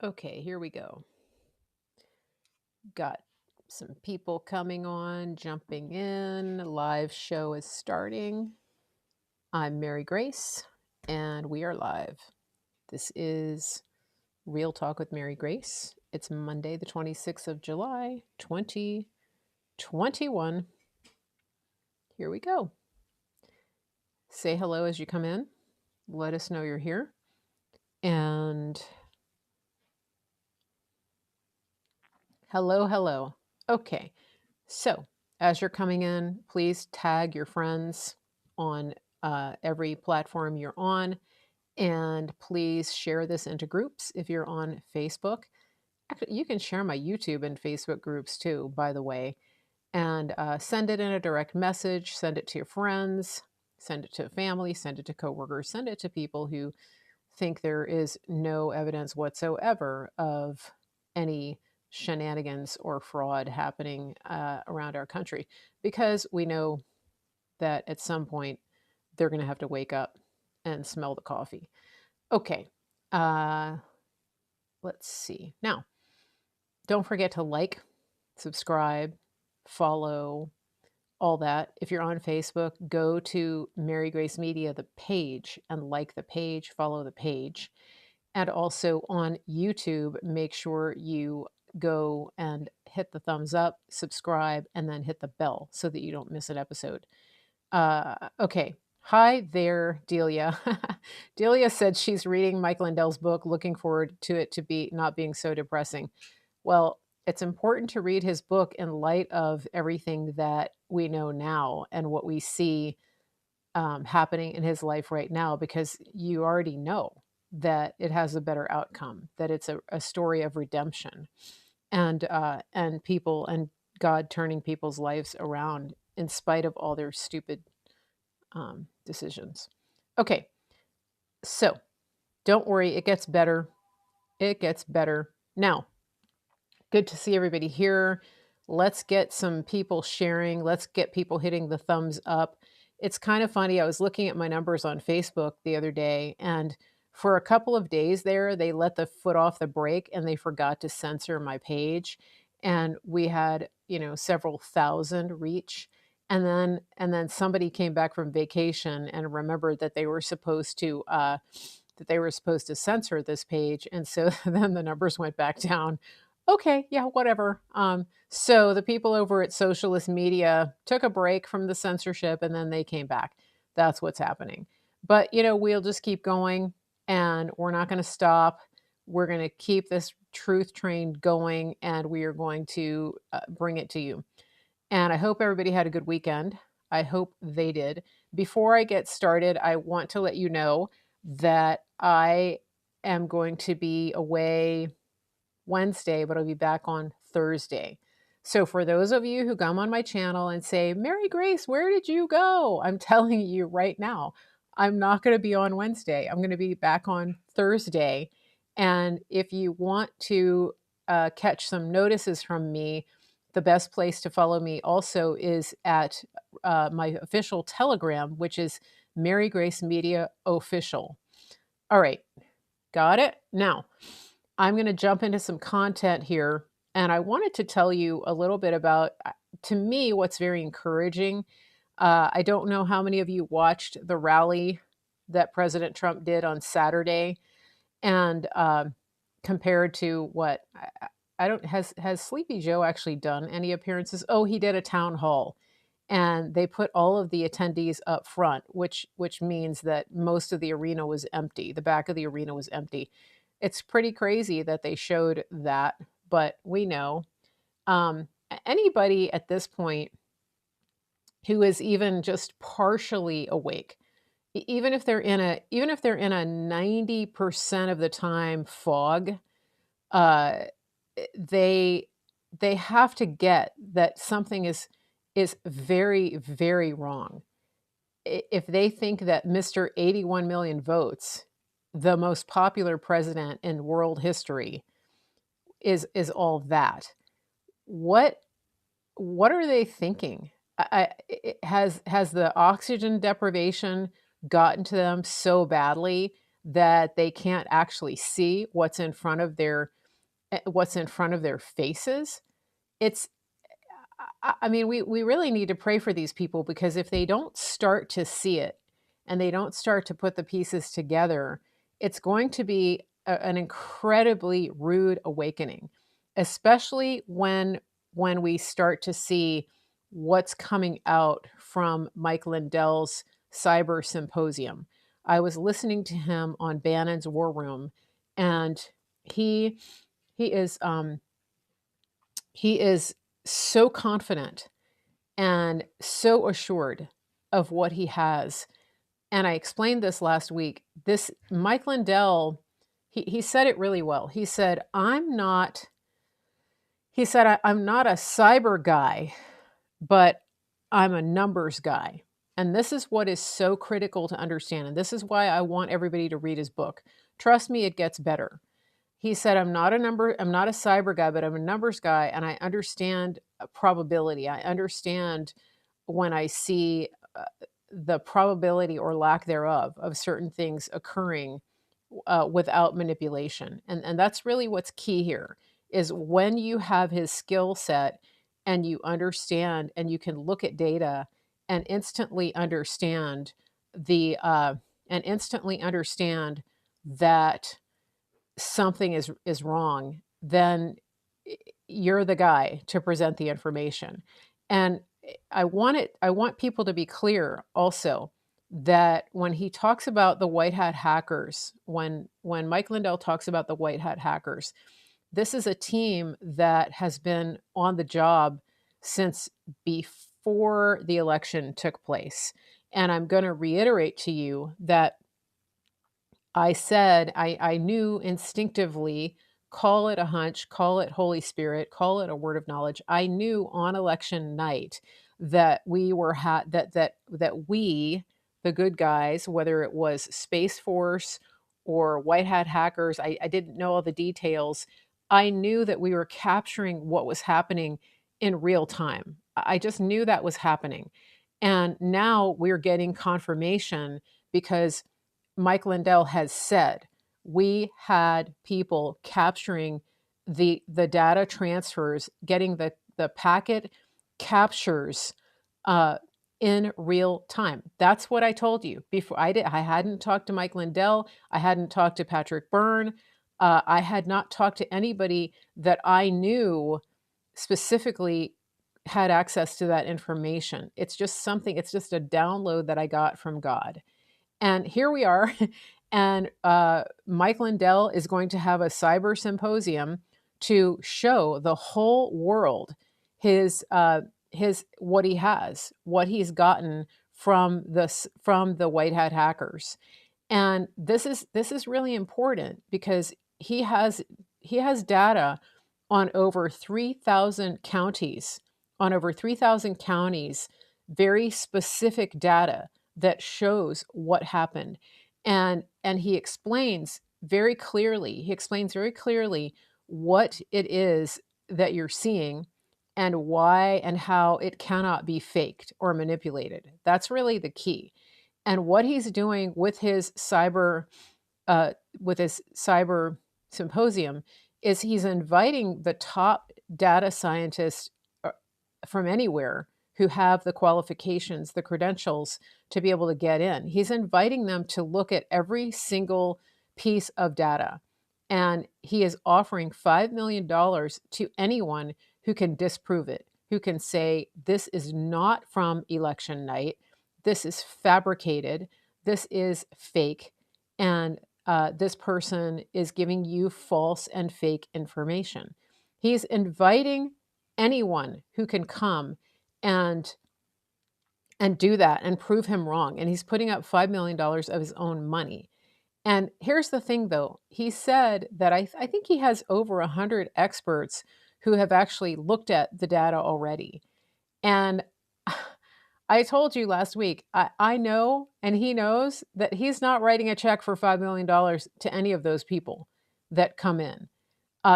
Okay, here we go. Got some people coming on, jumping in. Live show is starting. I'm Mary Grace, and we are live. This is Real Talk with Mary Grace. It's Monday, the 26th of July, 2021. Here we go. Say hello as you come in. Let us know you're here. And hello. Okay, so as you're coming in, please tag your friends on every platform you're on, and please share this into groups if you're on Facebook. Actually, you can share my YouTube and Facebook groups too, by the way, and send it in a direct message, send it to your friends, send it to family, send it to coworkers, send it to people who think there is no evidence whatsoever of any shenanigans or fraud happening around our country, because we know that at some point they're going to have to wake up and smell the coffee. Okay, let's see. Now, don't forget to like, subscribe, follow, all that. If you're on Facebook, go to Mary Grace Media, the page, and like the page, follow the page. And also on YouTube, make sure you go and hit the thumbs up, subscribe, and then hit the bell so that you don't miss an episode. Okay. Hi there, Delia. Delia said she's reading Mike Lindell's book, looking forward to it to be not being so depressing. Well, it's important to read his book in light of everything that we know now and what we see happening in his life right now, because you already know that it has a better outcome, that it's a story of redemption and people and God turning people's lives around in spite of all their stupid decisions. Okay, so don't worry, it gets better. It gets better. Now, good to see everybody here. Let's get some people sharing. Let's get people hitting the thumbs up. It's kind of funny. I was looking at my numbers on Facebook the other day, and for a couple of days there, they let the foot off the brake and they forgot to censor my page. And we had, several thousand reach. And then somebody came back from vacation and remembered that they were supposed to censor this page. And so then the numbers went back down. Okay, yeah, whatever. So the people over at Socialist Media took a break from the censorship and then they came back. That's what's happening. But, we'll just keep going and we're not going to stop. We're going to keep this truth train going and we are going to bring it to you. And I hope everybody had a good weekend. I hope they did. Before I get started, I want to let you know that I am going to be away Wednesday, but I'll be back on Thursday. So for those of you who come on my channel and say, Mary Grace, where did you go? I'm telling you right now, I'm not going to be on Wednesday. I'm going to be back on Thursday. And if you want to catch some notices from me, the best place to follow me also is at my official Telegram, which is Mary Grace Media Official. All right, got it? Now, I'm going to jump into some content here, and I wanted to tell you a little bit about, to me, what's very encouraging. I don't know how many of you watched the rally that President Trump did on Saturday, and compared to what I don't has Sleepy Joe actually done any appearances? Oh, he did a town hall, and they put all of the attendees up front, which means that most of the arena was empty. The back of the arena was empty. It's pretty crazy that they showed that, but we know anybody at this point who is even just partially awake, even if they're in a 90% of the time fog, uh, they have to get that something is very, very wrong. If they think that Mr. 81 million votes, the most popular president in world history, is all that, what are they thinking? Has the oxygen deprivation gotten to them so badly that they can't actually see what's in front of their faces. It's I mean, we really need to pray for these people, because if they don't start to see it and they don't start to put the pieces together, it's going to be an incredibly rude awakening, especially when we start to see what's coming out from Mike Lindell's cyber symposium. I was listening to him on Bannon's War Room, and he he is he is so confident and so assured of what he has. And I explained this last week. This Mike Lindell, he said it really well. He said, I'm not a cyber guy, but I'm a numbers guy. And this is what is so critical to understand. And this is why I want everybody to read his book. Trust me, it gets better. He said, I'm not a cyber guy, but I'm a numbers guy, and I understand probability. I understand when I see the probability or lack thereof of certain things occurring without manipulation. And that's really what's key here, is when you have his skill set and you understand and you can look at data and instantly understand that something is wrong, then you're the guy to present the information. And I want people to be clear also that when he talks about the white hat hackers, when Mike Lindell talks about the white hat hackers, this is a team that has been on the job since before the election took place. And I'm going to reiterate to you that I said I knew instinctively, call it a hunch, call it Holy Spirit, call it a word of knowledge. I knew on election night that we, the good guys, whether it was Space Force or white hat hackers, I didn't know all the details. I knew that we were capturing what was happening in real time. I just knew that was happening. And now we're getting confirmation, because Mike Lindell has said we had people capturing the data transfers, getting the packet captures uh, in real time. That's what I told you before. I hadn't talked to Mike Lindell. I hadn't talked to Patrick Byrne. I had not talked to anybody that I knew specifically had access to that information. It's just something. It's just a download that I got from God. And here we are. And Mike Lindell is going to have a cyber symposium to show the whole world his what he has, what he's gotten from the white hat hackers. And this is really important, because he has data on over 3,000 counties, very specific data that shows what happened. And he explains very clearly what it is that you're seeing, and why and how it cannot be faked or manipulated. That's really the key. And what he's doing with his cyber symposium is he's inviting the top data scientists from anywhere who have the qualifications, the credentials to be able to get in. He's inviting them to look at every single piece of data. And he is offering $5 million to anyone who can disprove it, who can say, this is not from election night, this is fabricated, this is fake, and this person is giving you false and fake information. He's inviting anyone who can come and do that and prove him wrong. And he's putting up $5 million of his own money. And here's the thing, though. He said that I think he has over 100 experts who have actually looked at the data already. And I told you last week, I know, and he knows, that he's not writing a check for $5 million to any of those people that come in.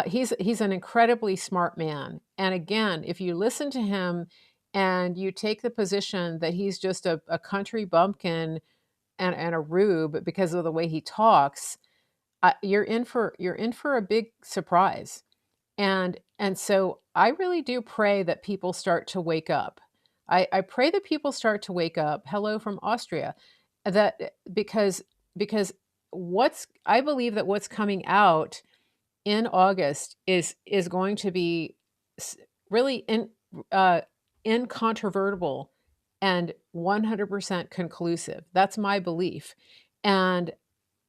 He's an incredibly smart man. And again, if you listen to him and you take the position that he's just a country bumpkin and a rube because of the way he talks, you're in for a big surprise. And so I really do pray that people start to wake up. I pray that people start to wake up. Hello from Austria. That because what's I believe that what's coming out in August is going to be s- really uh, incontrovertible and 100% conclusive. That's my belief. And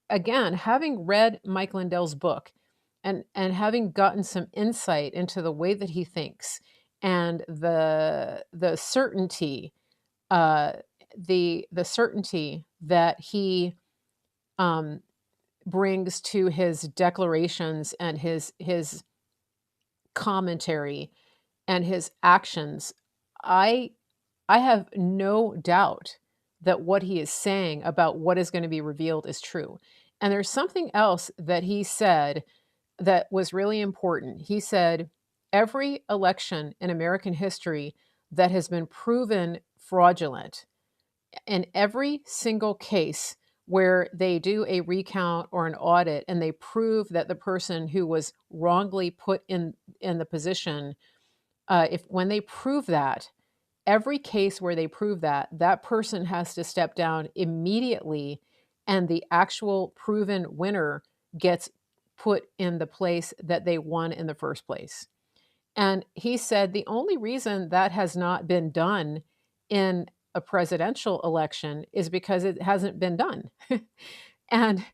again, having read Mike Lindell's book and having gotten some insight into the way that he thinks and the certainty uh, the certainty that he um, brings to his declarations and his commentary and his actions, I I have no doubt that what he is saying about what is going to be revealed is true. And there's something else that he said that was really important. He said, every election in American history that has been proven fraudulent, in every single case where they do a recount or an audit and they prove that the person who was wrongly put in the position, if when they prove that, every case where they prove that, that person has to step down immediately, and the actual proven winner gets put in the place that they won in the first place. And he said the only reason that has not been done in a presidential election is because it hasn't been done. and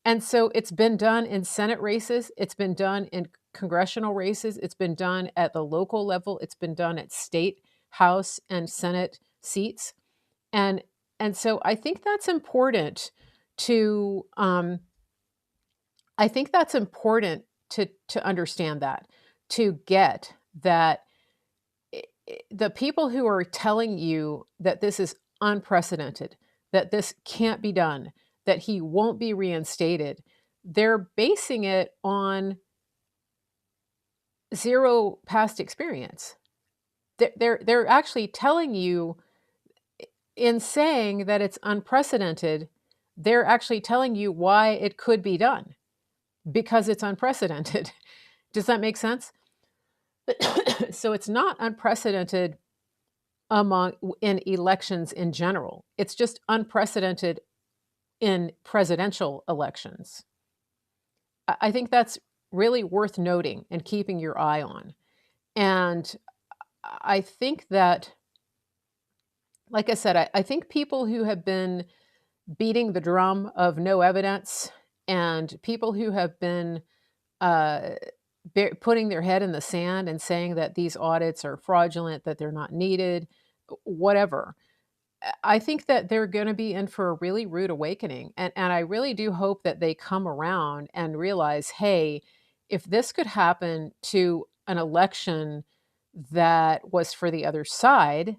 and so it's been done in Senate races, it's been done in congressional races, it's been done at the local level, it's been done at state house and Senate seats. And and so I think that's important to I think that's important to understand that, to get that the people who are telling you that this is unprecedented, that this can't be done, that he won't be reinstated, they're basing it on zero past experience. They're actually telling you, in saying that it's unprecedented, they're actually telling you why it could be done because it's unprecedented. Does that make sense? So it's not unprecedented among in elections in general. It's just unprecedented in presidential elections. I think that's really worth noting and keeping your eye on. And I think that, like I said, I think people who have been beating the drum of no evidence and people who have been uh, putting their head in the sand and saying that these audits are fraudulent, that they're not needed, whatever. I think that they're going to be in for a really rude awakening. And I really do hope that they come around and realize, hey, if this could happen to an election that was for the other side,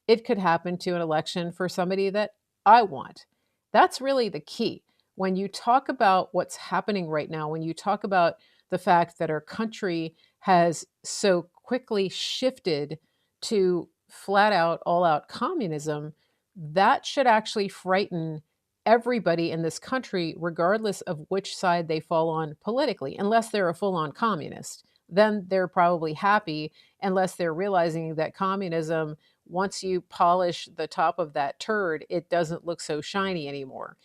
it could happen to an election for somebody that I want. That's really the key. When you talk about what's happening right now, when you talk about the fact that our country has so quickly shifted to flat out, all out communism, that should actually frighten everybody in this country, regardless of which side they fall on politically, unless they're a full on communist. Then they're probably happy, unless they're realizing that communism, once you polish the top of that turd, it doesn't look so shiny anymore.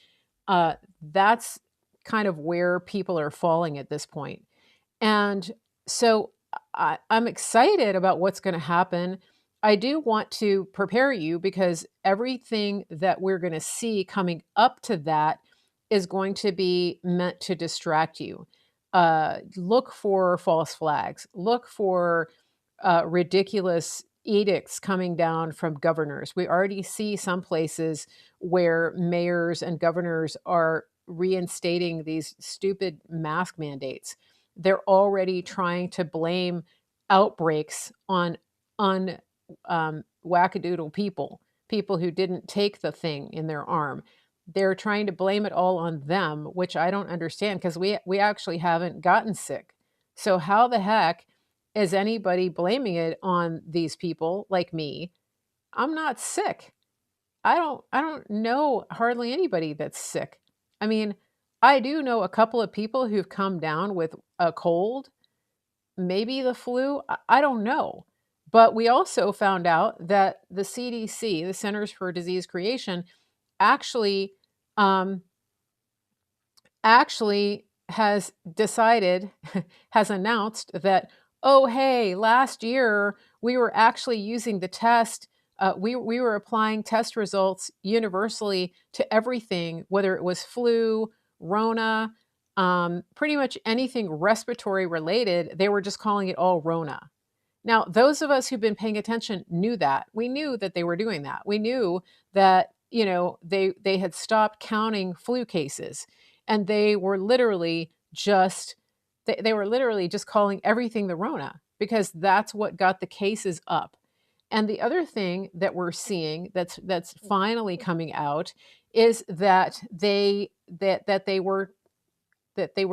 That's kind of where people are falling at this point. And so I'm excited about what's going to happen. I do want to prepare you because everything that we're going to see coming up to that is going to be meant to distract you. Look for false flags, look for ridiculous edicts coming down from governors. We already see some places where mayors and governors are reinstating these stupid mask mandates. They're already trying to blame outbreaks on wackadoodle people, people who didn't take the thing in their arm. They're trying to blame it all on them, which I don't understand because we actually haven't gotten sick. So how the heck is anybody blaming it on these people like me? I'm not sick. I don't know hardly anybody that's sick. I mean, I do know a couple of people who've come down with a cold, maybe the flu, I don't know. But we also found out that the CDC, the Centers for Disease Creation, actually um, actually has decided, has announced that, oh, hey, last year we were actually using the test. We were applying test results universally to everything, whether it was flu, Rona, pretty much anything respiratory related. They were just calling it all Rona. Now, those of us who've been paying attention knew that. We knew that they were doing that. We knew that, they had stopped counting flu cases and they were literally just calling everything the Rona because that's what got the cases up. And the other thing that we're seeing that's finally coming out is that they were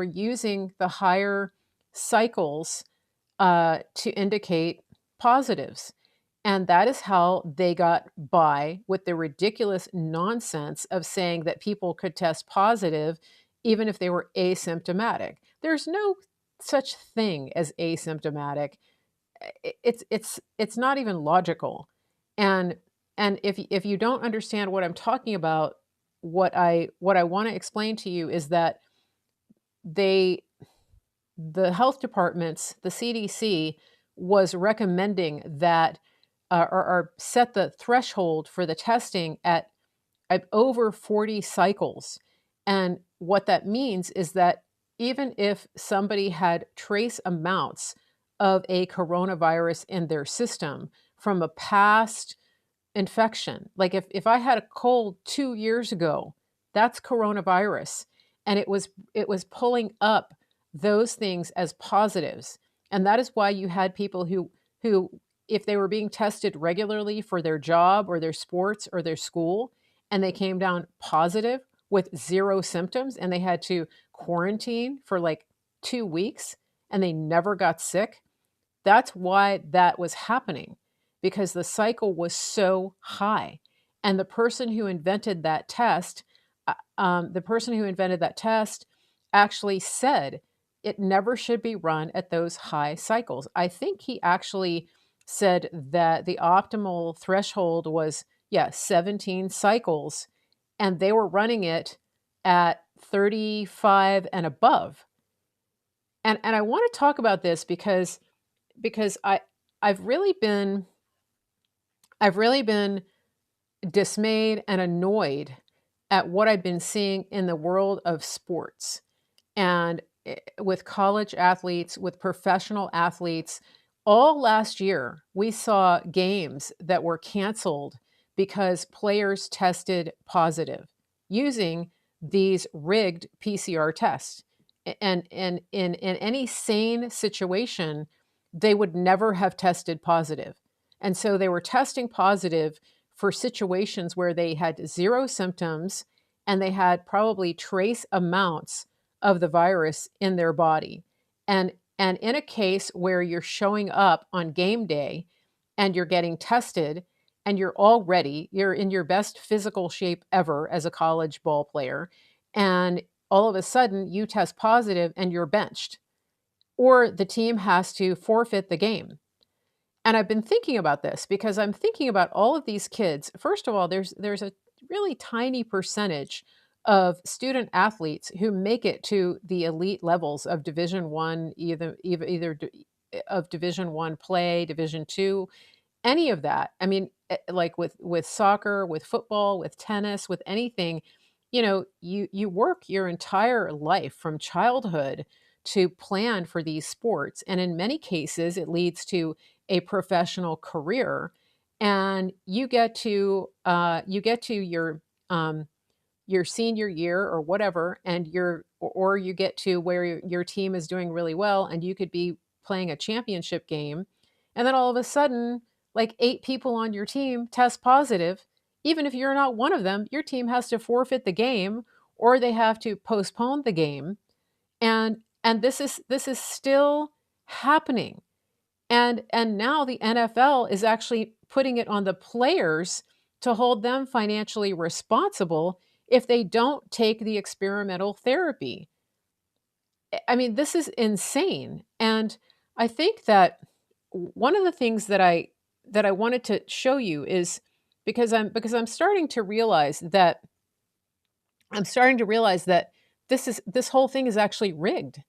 using the higher cycles to indicate positives. And that is how they got by with the ridiculous nonsense of saying that people could test positive even if they were asymptomatic. There's no such thing as asymptomatic. It's not even logical. And if you don't understand what I'm talking about, what I want to explain to you is that they the health departments, the CDC, was recommending that or set the threshold for the testing at over 40 cycles. And what that means is that even if somebody had trace amounts of a coronavirus in their system from a past infection, like if I had a cold 2 years ago, that's coronavirus. And it was pulling up those things as positives. And that is why you had people who if they were being tested regularly for their job or their sports or their school and they came down positive with zero symptoms and they had to quarantine for like 2 weeks and they never got sick, that's why that was happening, because the cycle was so high. And the person who invented that test actually said it never should be run at those high cycles. I think he actually said that the optimal threshold was, yeah, 17 cycles, and they were running it at 35 and above. And I want to talk about this because I've really been I've really been dismayed and annoyed at what I've been seeing in the world of sports and with college athletes, with professional athletes. All last year, we saw games that were canceled because players tested positive using these rigged PCR tests. And in any sane situation, they would never have tested positive. And so they were testing positive for situations where they had zero symptoms and they had probably trace amounts of the virus in their body. And in a case where you're showing up on game day and you're getting tested and you're in your best physical shape ever as a college ball player, and all of a sudden you test positive and you're benched, or the team has to forfeit the game. And I've been thinking about this because I'm thinking about all of these kids. First of all, there's a really tiny percentage of student athletes who make it to the elite levels of Division One, of Division One play, Division Two, any of that. I mean, like with soccer, with football, with tennis, with anything, you work your entire life from childhood to plan for these sports, and in many cases, it leads to a professional career, and you get to your senior year or whatever, and or you get to where your team is doing really well, and you could be playing a championship game, and then all of a sudden, like 8 people on your team test positive. Even if you're not one of them, your team has to forfeit the game, or they have to postpone the game, and this is still happening. And now the NFL is actually putting it on the players to hold them financially responsible if they don't take the experimental therapy. I mean, this is insane. And I think that one of the things that I wanted to show you is because I'm starting to realize that this whole thing is actually rigged.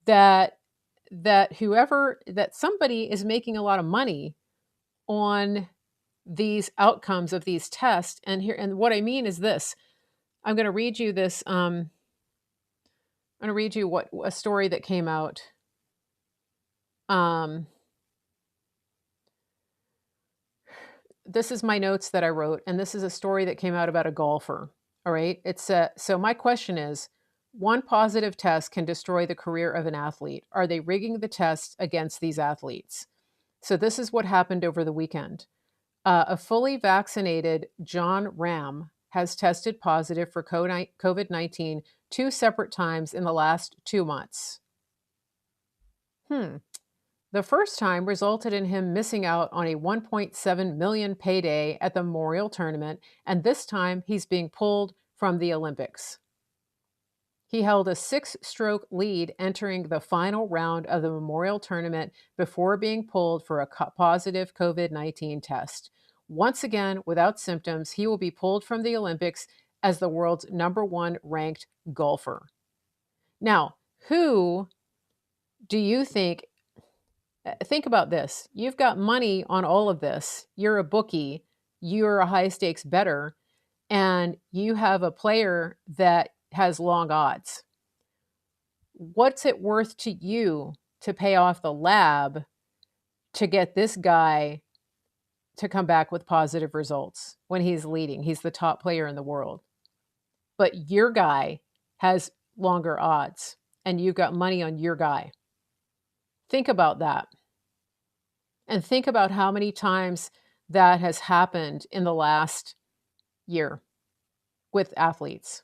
That that somebody is making a lot of money on these outcomes of these tests. And what I mean is this. I'm going to read you this. I'm going to read you what a story that came out. Um, this is my notes that I wrote, and this is a story that came out about a golfer. All right. So my question is, one positive test can destroy the career of an athlete. Are they rigging the test against these athletes? So this is what happened over the weekend. A fully vaccinated John Ram has tested positive for COVID-19 two separate times in the last 2 months. The first time resulted in him missing out on a 1.7 million payday at the Memorial Tournament, and this time he's being pulled from the Olympics. He held a 6-stroke lead entering the final round of the Memorial Tournament before being pulled for a positive COVID-19 test. Once again, without symptoms, he will be pulled from the Olympics as the world's #1 ranked golfer. Now, who do you think about this? You've got money on all of this. You're a bookie, you're a high stakes bettor, and you have a player that has long odds. What's it worth to you to pay off the lab to get this guy to come back with positive results when he's leading? He's the top player in the world. But your guy has longer odds, and you've got money on your guy. Think about that. And think about how many times that has happened in the last year with athletes.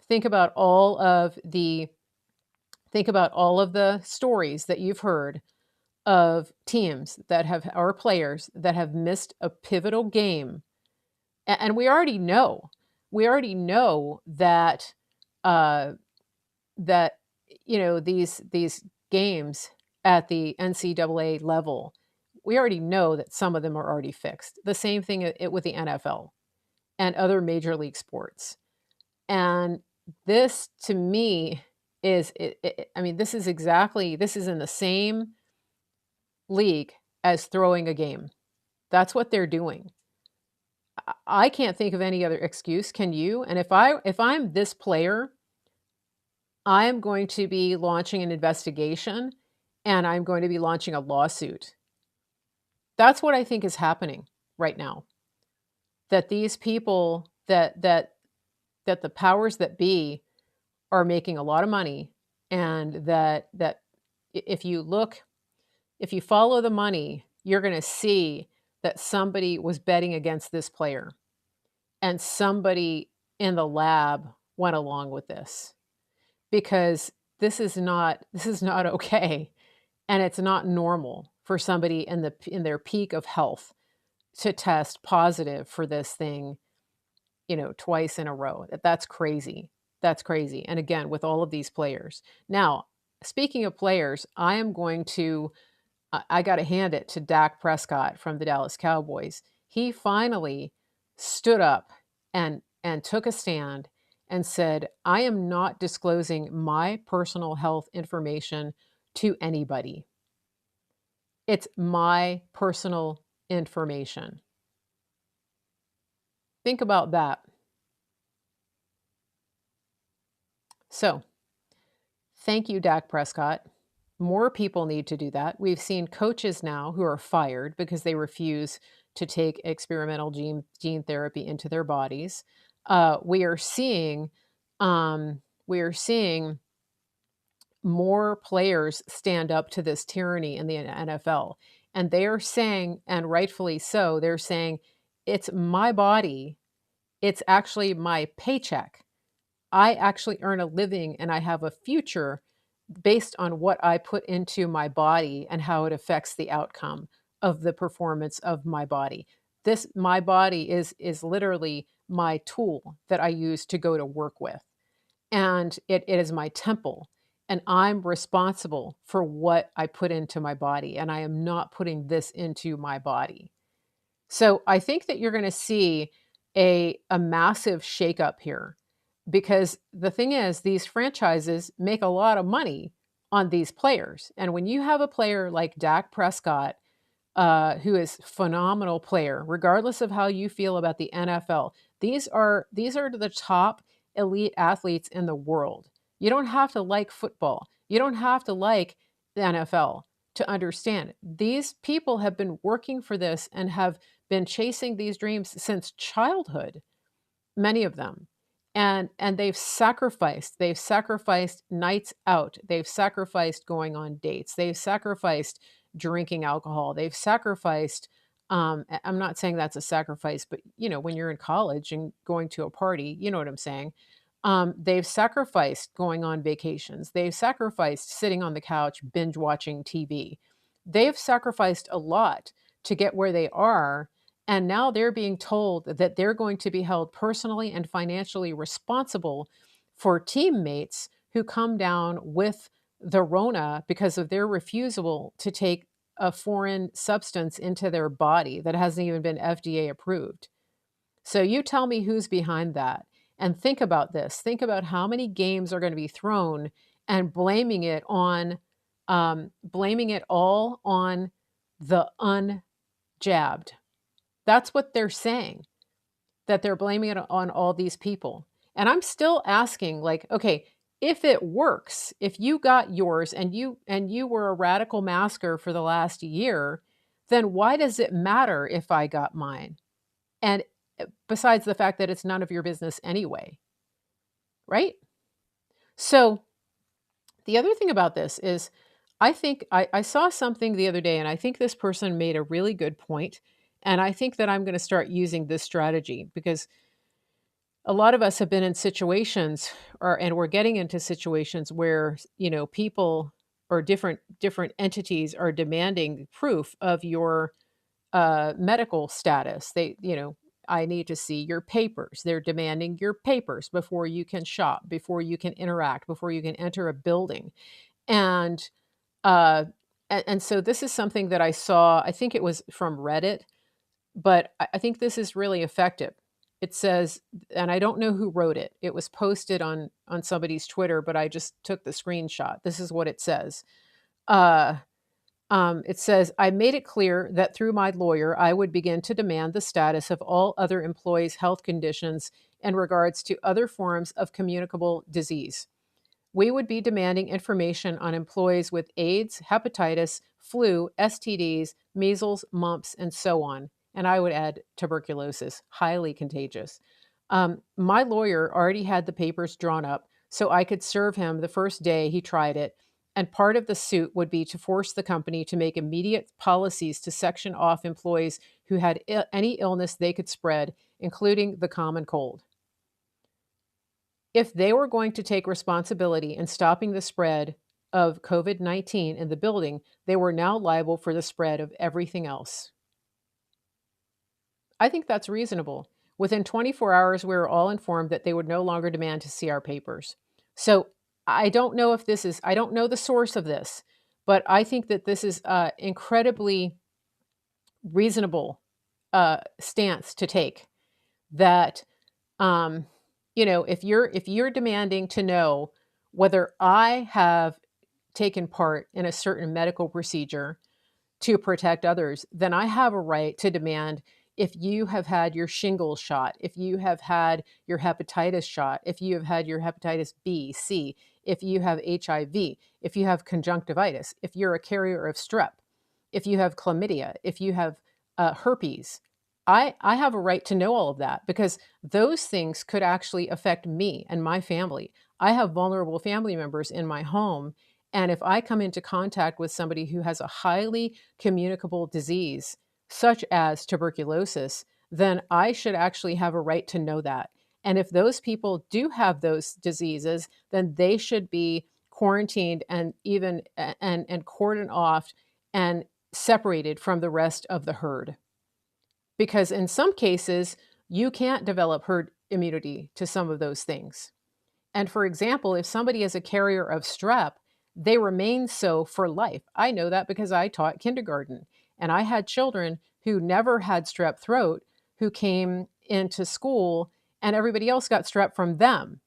Think about all of the stories that you've heard of teams that have, or players that have missed a pivotal game. And we already know that that these games at the NCAA level, we already know that some of them are already fixed. The same thing with the NFL and other major league sports. And this, to me, is this is in the same league as throwing a game. That's what they're doing. I can't think of any other excuse. Can you? And if I'm this player, I am going to be launching an investigation, and I'm going to be launching a lawsuit. That's what I think is happening right now. That these people, that the powers that be are making a lot of money, and that if you follow the money, you're going to see that somebody was betting against this player, and somebody in the lab went along with this, because this is not okay, and it's not normal for somebody in their peak of health to test positive for this thing, twice in a row. That's crazy. That's crazy. And again, with all of these players. Now, speaking of players, I got to hand it to Dak Prescott from the Dallas Cowboys. He finally stood up and took a stand and said, I am not disclosing my personal health information to anybody. It's my personal information. Think about that. So, thank you, Dak Prescott. More people need to do that. We've seen coaches now who are fired because they refuse to take experimental gene therapy into their bodies. We are seeing more players stand up to this tyranny in the NFL, and they are saying, and rightfully so, they're saying, it's my body. It's actually my paycheck. I actually earn a living, and I have a future based on what I put into my body and how it affects the outcome of the performance of my body. My body is literally my tool that I use to go to work with, and it is my temple, and I'm responsible for what I put into my body, and I am not putting this into my body. So I think that you're going to see a massive shakeup here, because the thing is, these franchises make a lot of money on these players, and when you have a player like Dak Prescott, who is phenomenal player, regardless of how you feel about the NFL. These are the top elite athletes in the world. You don't have to like football. You don't have to like the NFL to understand it. These people have been working for this and have been chasing these dreams since childhood, many of them. And they've sacrificed nights out. They've sacrificed going on dates. They've sacrificed drinking alcohol. They've sacrificed I'm not saying that's a sacrifice, but when you're in college and going to a party, you know what I'm saying. They've sacrificed going on vacations. They've sacrificed sitting on the couch binge watching TV. They've sacrificed a lot to get where they are, and now they're being told that they're going to be held personally and financially responsible for teammates who come down with the Rona because of their refusal to take a foreign substance into their body that hasn't even been FDA approved. So you tell me who's behind that. And think about this. Think about how many games are going to be thrown, and blaming it all on the unjabbed. That's what they're saying, that they're blaming it on all these people. And I'm still asking, like, okay, if it works, if you got yours and you were a radical masker for the last year, then why does it matter if I got mine? And besides the fact that it's none of your business anyway, right? So the other thing about this is, I think I saw something the other day, and I think this person made a really good point. And I think that I'm going to start using this strategy, because a lot of us have been in situations, and we're getting into situations where, people or different entities are demanding proof of your medical status. I need to see your papers. They're demanding your papers before you can shop, before you can interact, before you can enter a building. And uh, and so this is something that I saw. I think it was from Reddit, but I think this is really effective. It says, and I don't know who wrote it. It was posted on somebody's Twitter, but I just took the screenshot. This is what it says. Uh, it says, I made it clear that through my lawyer, I would begin to demand the status of all other employees' health conditions in regards to other forms of communicable disease. We would be demanding information on employees with AIDS, hepatitis, flu, STDs, measles, mumps, and so on. And I would add tuberculosis, highly contagious. My lawyer already had the papers drawn up, so I could serve him the first day he tried it. And part of the suit would be to force the company to make immediate policies to section off employees who had any illness they could spread, including the common cold. If they were going to take responsibility in stopping the spread of COVID-19 in the building, they were now liable for the spread of everything else. I think that's reasonable. Within 24 hours, we were all informed that they would no longer demand to see our papers. So I don't know I don't know the source of this, but I think that this is incredibly reasonable stance to take. That if you're demanding to know whether I have taken part in a certain medical procedure to protect others, then I have a right to demand if you have had your shingles shot, if you have had your hepatitis shot, if you have had your hepatitis B, C, if you have HIV, if you have conjunctivitis, if you're a carrier of strep, if you have chlamydia, if you have herpes. I have a right to know all of that, because those things could actually affect me and my family. I have vulnerable family members in my home. And if I come into contact with somebody who has a highly communicable disease, such as tuberculosis, then I should actually have a right to know that. And if those people do have those diseases, then they should be quarantined and even and cordoned off and separated from the rest of the herd. because in some cases, you can't develop herd immunity to some of those things. And for example, if somebody is a carrier of strep, they remain so for life. I know that because I taught kindergarten and I had children who never had strep throat who came into school and everybody else got strep from them.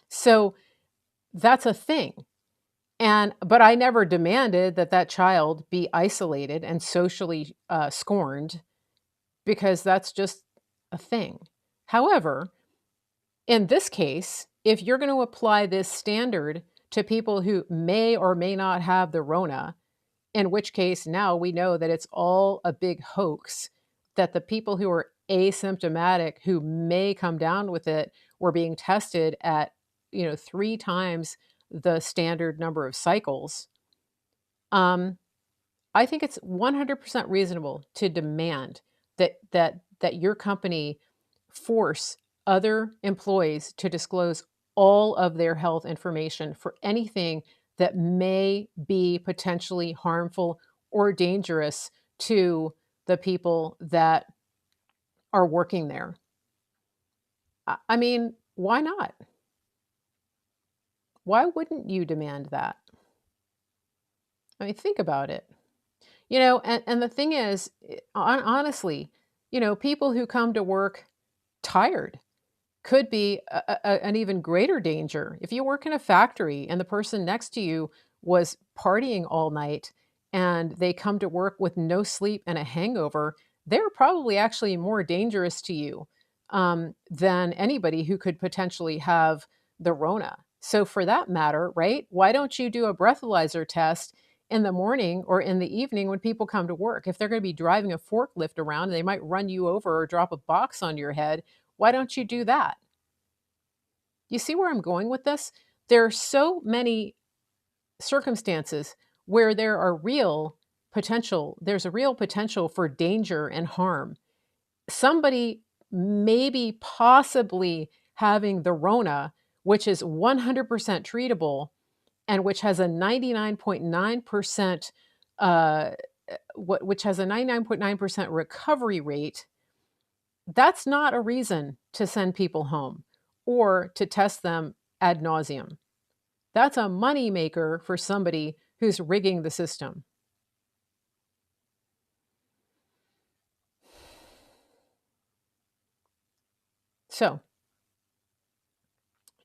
So that's a thing. And but I never demanded that that child be isolated and socially scorned because that's just a thing. However, in this case, if you're going to apply this standard to people who may or may not have the Rona, in which case now we know that it's all a big hoax, that the people who are asymptomatic who may come down with it were being tested at, 3 times the standard number of cycles. Um, I think it's 100% reasonable to demand that your company force other employees to disclose all of their health information for anything that may be potentially harmful or dangerous to the people that are working there. I mean, why not? Why wouldn't you demand that? I mean, think about it. And the thing is, honestly, people who come to work tired could be an even greater danger. If you work in a factory and the person next to you was partying all night and they come to work with no sleep and a hangover, they're probably actually more dangerous to you than anybody who could potentially have the Rona. So, for that matter, right, why don't you do a breathalyzer test in the morning or in the evening when people come to work? If they're going to be driving a forklift around and they might run you over or drop a box on your head, why don't you do that? You see where I'm going with this? There are so many circumstances where there's a real potential for danger and harm. Somebody maybe possibly having the Rona, which is 100% treatable and which has a 99.9% which has a 99.9% recovery rate. That's not a reason to send people home or to test them ad nauseum. That's a moneymaker for somebody who's rigging the system. So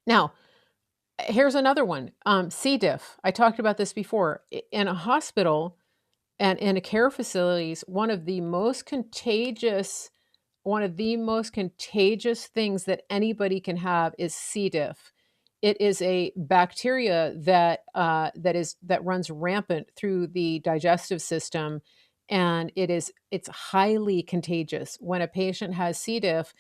now, here's another one. C. diff. I talked about this before. In a hospital and in a care facilities, one of the most contagious things that anybody can have is C. diff. It is a bacteria that runs rampant through the digestive system, and it's highly contagious. When a patient has C. diff,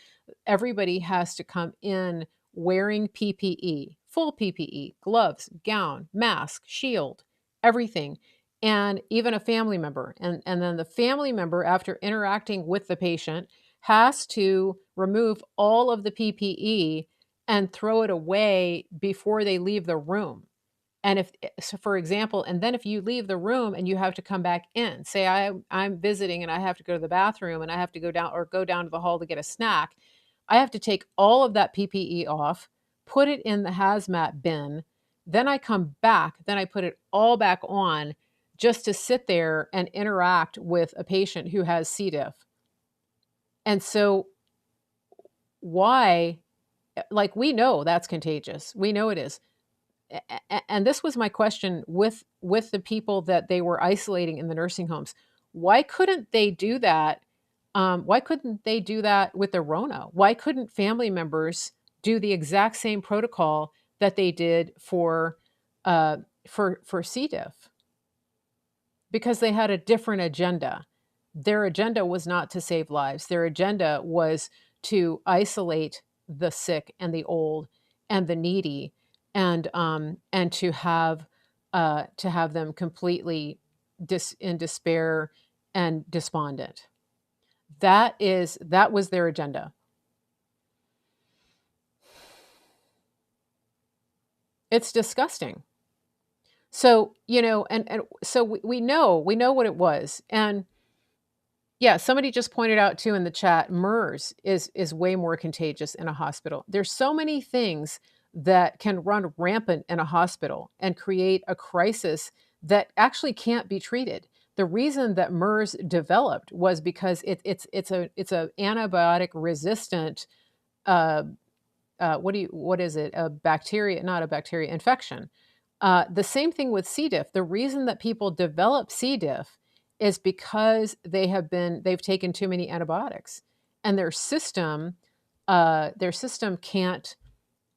everybody has to come in wearing PPE, full PPE, gloves, gown, mask, shield, everything, and even a family member. And then the family member, after interacting with the patient, has to remove all of the PPE and throw it away before they leave the room. And if so, for example, and then if you leave the room and you have to come back in, say I'm visiting and I have to go to the bathroom and I have to go down to the hall to get a snack, I have to take all of that PPE off, put it in the hazmat bin, then I come back, then I put it all back on just to sit there and interact with a patient who has C. diff. And so why, like, we know that's contagious. We know it is. And this was my question with the people that they were isolating in the nursing homes. Why couldn't they do that? Why couldn't they do that with the Rona? Why couldn't family members do the exact same protocol that they did uh, for C. diff? Because they had a different agenda. Their agenda was not to save lives. Their agenda was to isolate the sick and the old and the needy, and to have them completely in despair and despondent. That was their agenda. It's disgusting. So and so we know what it was, and Yeah, somebody just pointed out too in the chat, MERS is way more contagious in a hospital. There's so many things that can run rampant in a hospital and create a crisis that actually can't be treated. The reason that MERS developed was because it's a antibiotic resistant uh, what is it? A bacteria, not a bacteria, infection. The same thing with C. diff. The reason that people develop C. diff is because they've taken too many antibiotics, and their system can't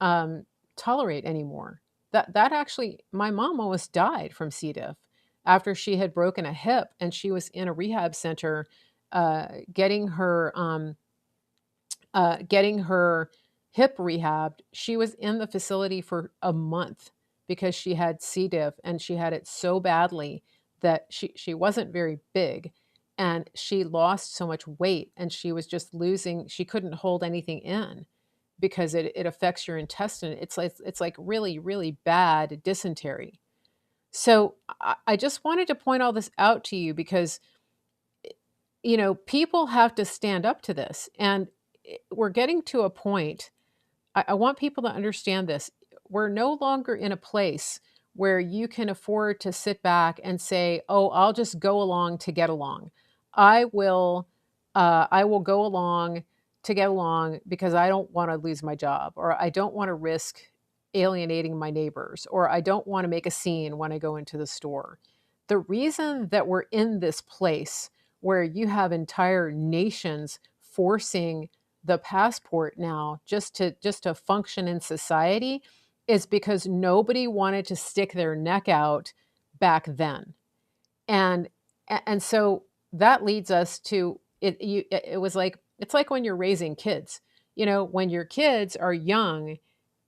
um, tolerate anymore. That actually, my mom almost died from C. diff after she had broken a hip, and she was in a rehab center, getting her hip rehabbed. She was in the facility for a month because she had C. diff, and she had it so badly that she wasn't very big, and she lost so much weight, and she was just losing. She couldn't hold anything in because it affects your intestine. It's like really really bad dysentery. So I just wanted to point all this out to you because people have to stand up to this, and we're getting to a point. I want people to understand this. We're no longer in a place where you can afford to sit back and say, "Oh, I'll just go along to get along. I will, I will go along to get along because I don't want to lose my job, or I don't want to risk alienating my neighbors, or I don't want to make a scene when I go into the store." The reason that we're in this place where you have entire nations forcing the passport now just to function in society is because nobody wanted to stick their neck out back then. And so that leads us to it was like it's like when you're raising kids. When your kids are young,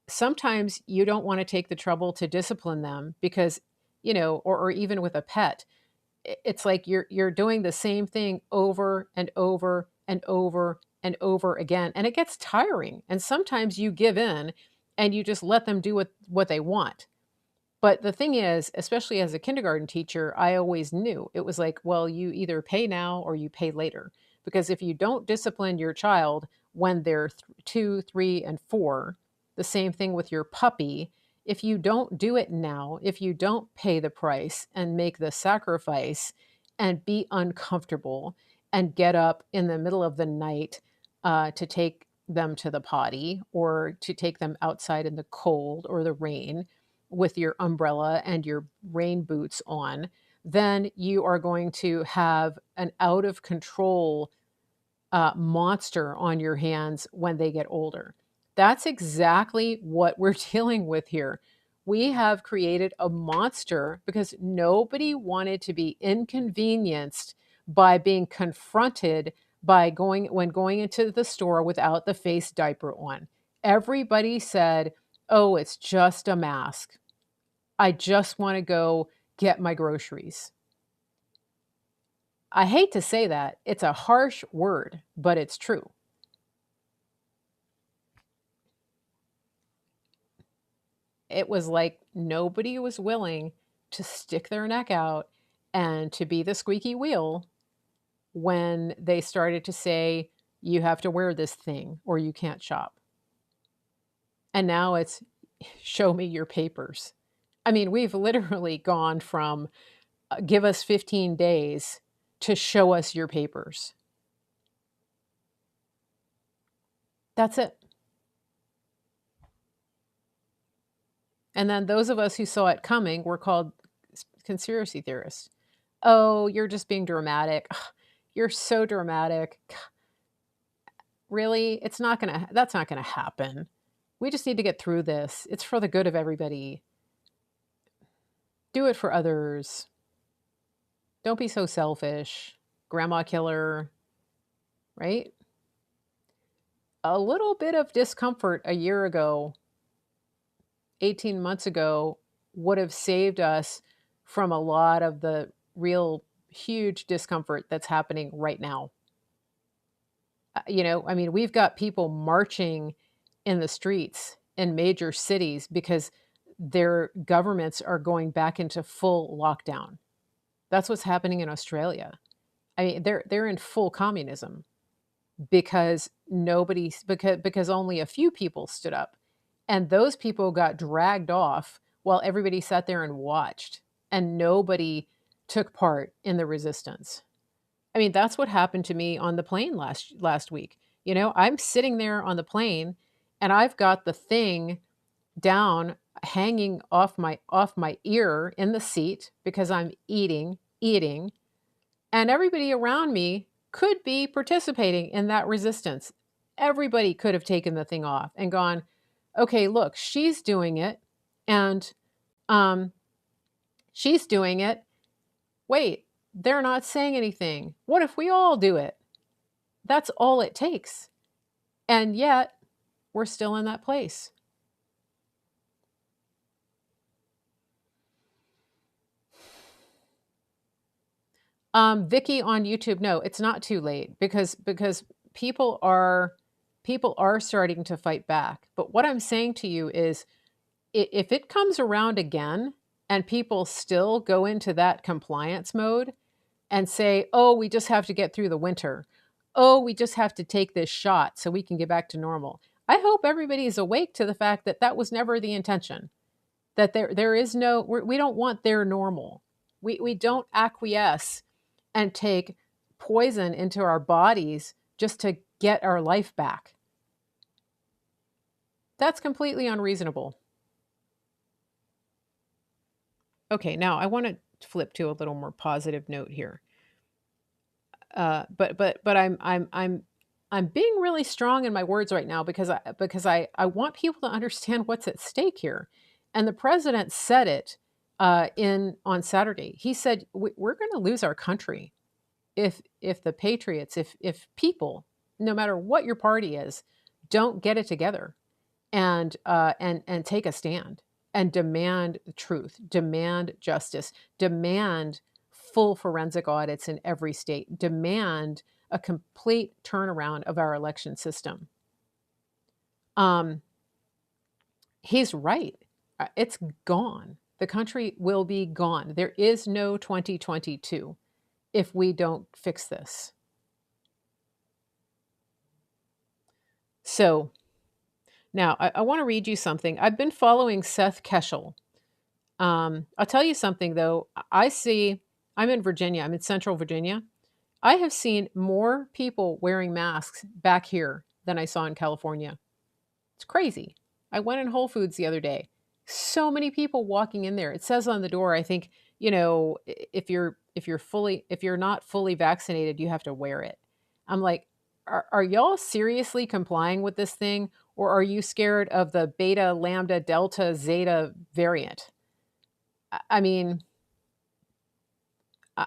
sometimes you don't want to take the trouble to discipline them because or even with a pet, it's like you're doing the same thing over and over and over and over again, and it gets tiring, and sometimes you give in and you just let them do what they want. But the thing is, especially as a kindergarten teacher, I always knew it was like, well, you either pay now or you pay later. Because if you don't discipline your child when they're 2, 3, and 4, the same thing with your puppy. If you don't do it now, if you don't pay the price and make the sacrifice and be uncomfortable and get up in the middle of the night to take them to the potty or to take them outside in the cold or the rain with your umbrella and your rain boots on, then you are going to have an out of control monster on your hands when they get older. That's exactly what we're dealing with here. We have created a monster because nobody wanted to be inconvenienced by being confronted by going into the store without the face diaper on. Everybody said, "Oh, it's just a mask. I just want to go get my groceries." I hate to say that. It's a harsh word, but it's true. It was like nobody was willing to stick their neck out and to be the squeaky wheel when they started to say, you have to wear this thing or you can't shop. And now it's show me your papers. I mean, we've literally gone from give us 15 days to show us your papers. That's it. And then those of us who saw it coming were called conspiracy theorists. Oh, you're just being dramatic. Ugh, you're so dramatic. Really? That's not gonna happen. We just need to get through this. It's for the good of everybody. Do it for others. Don't be so selfish. Grandma killer, right? A little bit of discomfort a year ago, 18 months ago, would have saved us from a lot of the real huge discomfort that's happening right now. I mean, we've got people marching in the streets in major cities because their governments are going back into full lockdown. That's what's happening in Australia. I mean, they're in full communism because because only a few people stood up, and those people got dragged off while everybody sat there and watched, and nobody took part in the resistance. I mean, that's what happened to me on the plane last week. You know, I'm sitting there on the plane and I've got the thing down hanging off my ear in the seat because I'm eating, and everybody around me could be participating in that resistance. Everybody could have taken the thing off and gone, "Okay, look, she's doing it and um she's doing it. Wait, they're not saying anything. What if we all do it?" That's all it takes. And yet, we're still in that place. Vicky on YouTube, no, it's not too late because people are starting to fight back. But what I'm saying to you is, if it comes around again and people still go into that compliance mode and say, "Oh, we just have to get through the winter. Oh, we just have to take this shot so we can get back to normal." I hope everybody is awake to the fact that that was never the intention. That there is no, we don't want their normal. We don't acquiesce and take poison into our bodies just to get our life back. That's completely unreasonable. Okay, now I want to flip to a little more positive note here. But I'm being really strong in my words right now because I want people to understand what's at stake here. And the president said it in on Saturday. He said we're going to lose our country if the patriots, if people, no matter what your party is, don't get it together and take a stand and demand the truth, demand justice, demand full forensic audits in every state, demand a complete turnaround of our election system. Um, he's right. It's gone. The country will be gone. There is no 2022 if we don't fix this. So now I want to read you something. I've been following Seth Keshel. I'll tell you something though. I'm in Virginia, I'm in central Virginia. I have seen more people wearing masks back here than I saw in California. It's crazy. I went in Whole Foods the other day. So many people walking in there. It says on the door, I think, if you're not fully vaccinated, you have to wear it. I'm like, are y'all seriously complying with this thing? Or are you scared of the beta, lambda, delta, zeta variant? I mean, uh,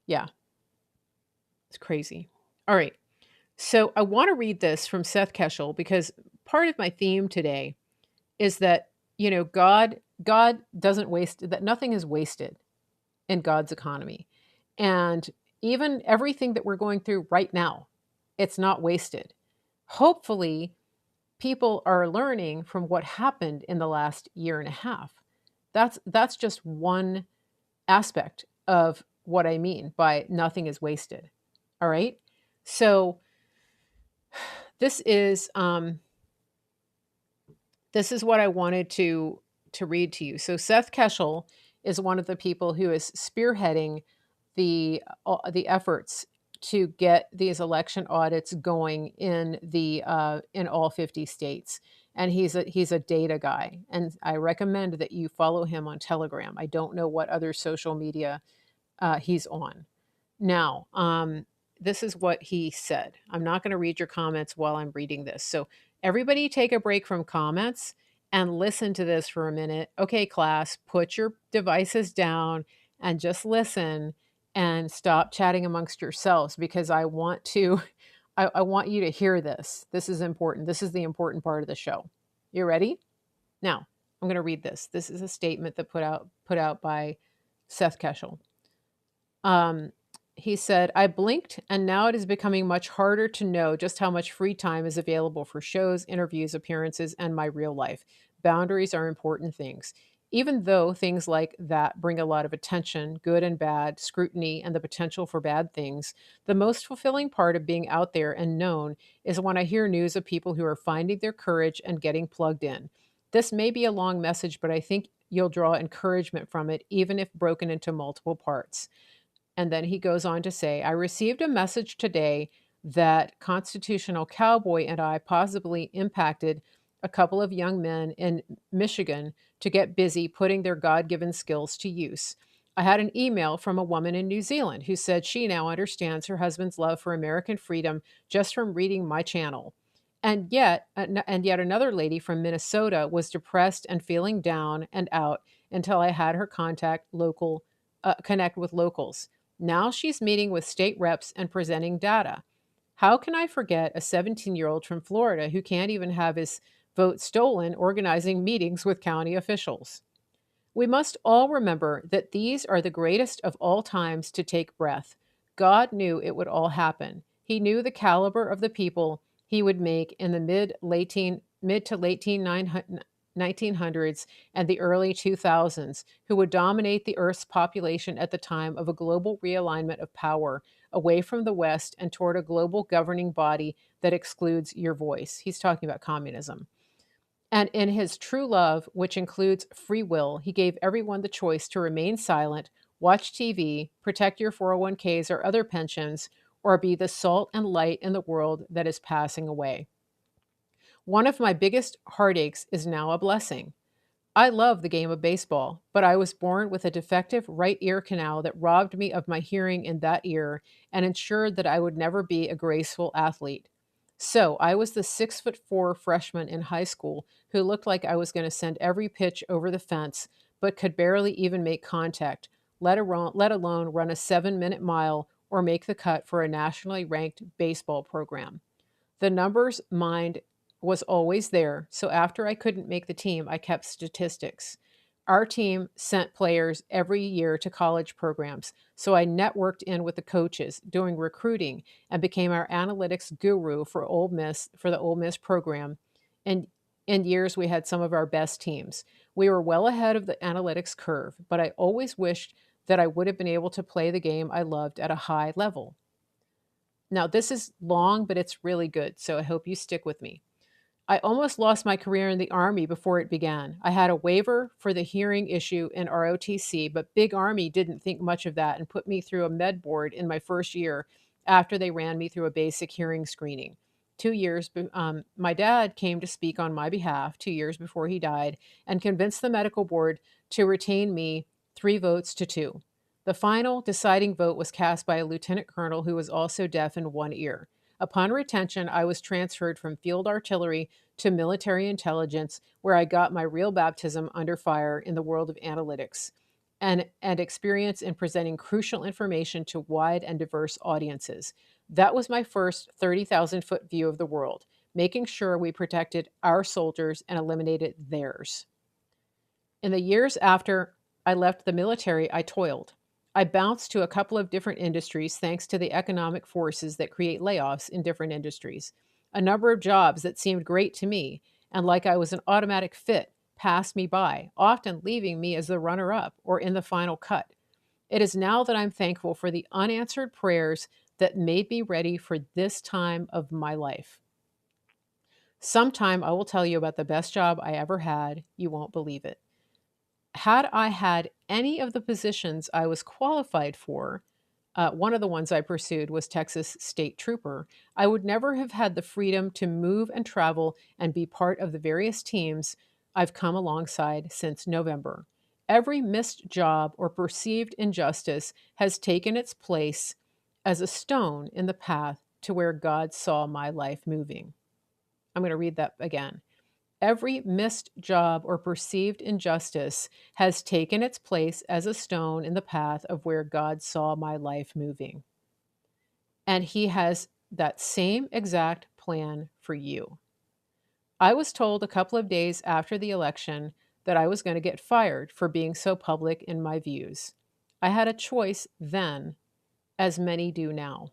yeah, it's crazy. All right. So I want to read this from Seth Keshel because part of my theme today is that, God doesn't waste, that nothing is wasted in God's economy. And even everything that we're going through right now, it's not wasted. Hopefully, people are learning from what happened in the last year and a half. That's just one aspect of what I mean by nothing is wasted. All right. So this is what I wanted to read to you. So Seth Keshel is one of the people who is spearheading the efforts to get these election audits going in all 50 states. And he's a data guy, and I recommend that you follow him on Telegram. I don't know what other social media he's on. Now, this is what he said. I'm not going to read your comments while I'm reading this. So, everybody take a break from comments and listen to this for a minute. Okay, class, put your devices down and just listen and stop chatting amongst yourselves because I want to. I want you to hear this. This is important. This is the important part of the show. You ready? Now, I'm going to read this. This is a statement that put out by Seth Keshel. He said, "I blinked, and now it is becoming much harder to know just how much free time is available for shows, interviews, appearances, and my real life. Boundaries are important things. Even though things like that bring a lot of attention, good and bad, scrutiny, and the potential for bad things, the most fulfilling part of being out there and known is when I hear news of people who are finding their courage and getting plugged in. This may be a long message, but I think you'll draw encouragement from it, even if broken into multiple parts. And then he goes on to say, I received a message today that Constitutional Cowboy and I possibly impacted a couple of young men in Michigan to get busy putting their God given skills to use. I had an email from a woman in New Zealand who said she now understands her husband's love for American freedom just from reading my channel. And yet another lady from Minnesota was depressed and feeling down and out until I had her connect with locals. Now she's meeting with state reps and presenting data. How can I forget a 17-year-old from Florida who can't even have his vote stolen organizing meetings with county officials? We must all remember that these are the greatest of all times to take breath. God knew it would all happen. He knew the caliber of the people he would make in the mid to late 1900s and the early 2000s, who would dominate the Earth's population at the time of a global realignment of power away from the West and toward a global governing body that excludes your voice. He's talking about communism. And in his true love, which includes free will, he gave everyone the choice to remain silent, watch TV, protect your 401ks or other pensions, or be the salt and light in the world that is passing away. One of my biggest heartaches is now a blessing. I love the game of baseball, but I was born with a defective right ear canal that robbed me of my hearing in that ear and ensured that I would never be a graceful athlete. So I was the 6'4" freshman in high school who looked like I was going to send every pitch over the fence, but could barely even make contact, let alone run a 7-minute mile or make the cut for a nationally ranked baseball program. The numbers mind was always there, so after I couldn't make the team, I kept statistics. Our team sent players every year to college programs, so I networked in with the coaches, doing recruiting, and became our analytics guru for Ole Miss for the Ole Miss program. And in years, we had some of our best teams. We were well ahead of the analytics curve, but I always wished that I would have been able to play the game I loved at a high level. Now, this is long, but it's really good, so I hope you stick with me. I almost lost my career in the Army before it began. I had a waiver for the hearing issue in ROTC, but Big Army didn't think much of that and put me through a med board in my first year after they ran me through a basic hearing screening. 2 years, my dad came to speak on my behalf 2 years before he died and convinced the medical board to retain me 3 votes to 2. The final deciding vote was cast by a lieutenant colonel who was also deaf in one ear. Upon retention, I was transferred from field artillery to military intelligence, where I got my real baptism under fire in the world of analytics and experience in presenting crucial information to wide and diverse audiences. That was my first 30,000-foot view of the world, making sure we protected our soldiers and eliminated theirs. In the years after I left the military, I toiled. I bounced to a couple of different industries thanks to the economic forces that create layoffs in different industries. A number of jobs that seemed great to me and like I was an automatic fit passed me by, often leaving me as the runner up or in the final cut. It is now that I'm thankful for the unanswered prayers that made me ready for this time of my life. Sometime I will tell you about the best job I ever had. You won't believe it. Had I had any of the positions I was qualified for, one of the ones I pursued was Texas State Trooper, I would never have had the freedom to move and travel and be part of the various teams I've come alongside since November. Every missed job or perceived injustice has taken its place as a stone in the path to where God saw my life moving. I'm going to read that again. Every missed job or perceived injustice has taken its place as a stone in the path of where God saw my life moving. And He has that same exact plan for you. I was told a couple of days after the election that I was going to get fired for being so public in my views. I had a choice then, as many do now.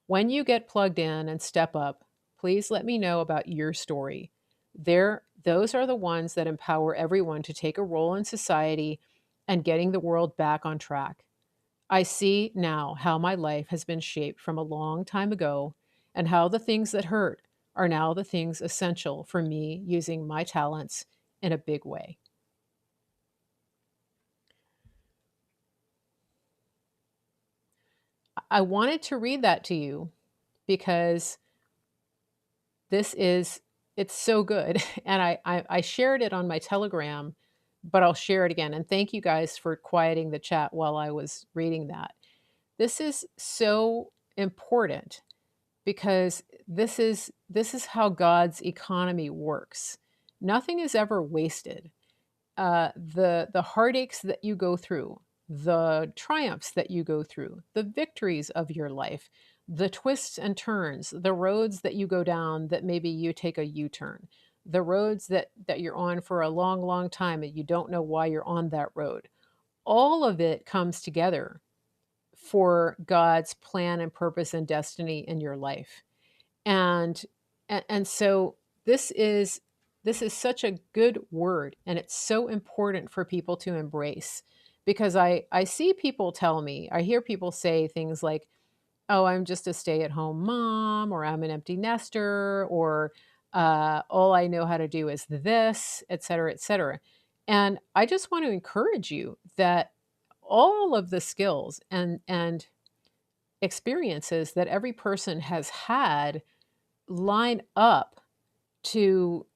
When you get plugged in and step up, please let me know about your story. Those are the ones that empower everyone to take a role in society and getting the world back on track. I see now how my life has been shaped from a long time ago, and how the things that hurt are now the things essential for me using my talents in a big way. I wanted to read that to you because this is it's so good. And I shared it on my Telegram, but I'll share it again. And thank you guys for quieting the chat while I was reading that. This is so important because this is how God's economy works. Nothing is ever wasted. The heartaches that you go through, the triumphs that you go through, the victories of your life, the twists and turns, the roads that you go down that maybe you take a U-turn, the roads that you're on for a long, long time and you don't know why you're on that road. All of it comes together for God's plan and purpose and destiny in your life. And and so this is this is such a good word, and it's so important for people to embrace, because I see people tell me, I hear people say things like, "Oh, I'm just a stay-at-home mom," or "I'm an empty nester," or "All I know how to do is this," et cetera, et cetera. And I just want to encourage you that all of the skills and experiences that every person has had line up to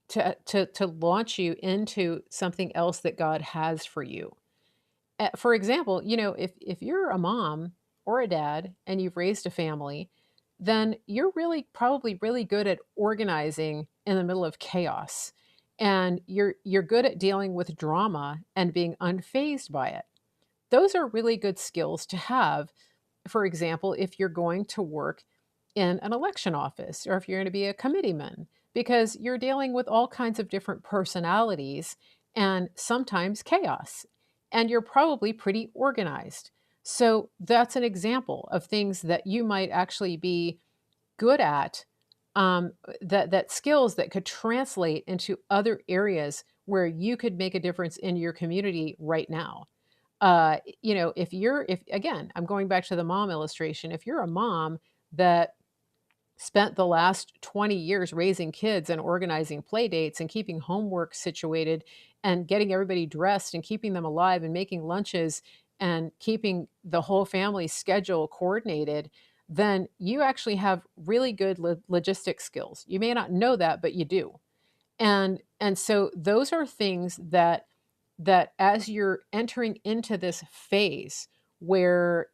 to launch you into something else that God has for you. For example, if you're a mom or a dad and you've raised a family, then you're really probably really good at organizing in the middle of chaos. And you're good at dealing with drama and being unfazed by it. Those are really good skills to have. For example, if you're going to work in an election office or if you're going to be a committeeman, because you're dealing with all kinds of different personalities and sometimes chaos, and you're probably pretty organized. So that's an example of things that you might actually be good at, that skills that could translate into other areas where you could make a difference in your community right now. If again, I'm going back to the mom illustration. If you're a mom that spent the last 20 years raising kids and organizing play dates and keeping homework situated and getting everybody dressed and keeping them alive and making lunches and keeping the whole family schedule coordinated, then you actually have really good logistics skills. You may not know that, but you do. And so those are things that as you're entering into this phase where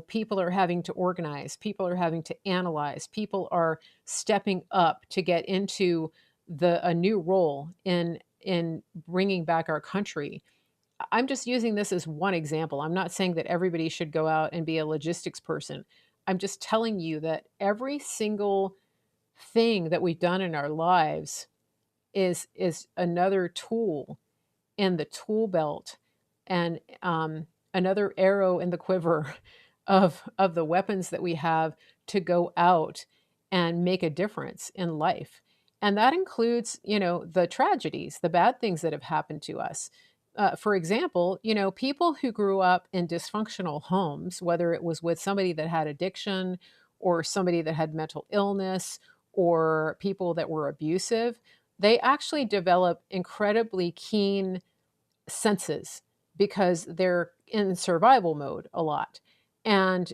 people are having to organize, people are having to analyze, people are stepping up to get into the a new role in bringing back our country. I'm just using this as one example. I'm not saying that everybody should go out and be a logistics person. I'm just telling you that every single thing that we've done in our lives is another tool in the tool belt, and another arrow in the quiver of the weapons that we have to go out and make a difference in life. And that includes, the tragedies, the bad things that have happened to us. For example, people who grew up in dysfunctional homes, whether it was with somebody that had addiction or somebody that had mental illness or people that were abusive, they actually develop incredibly keen senses because they're in survival mode a lot. And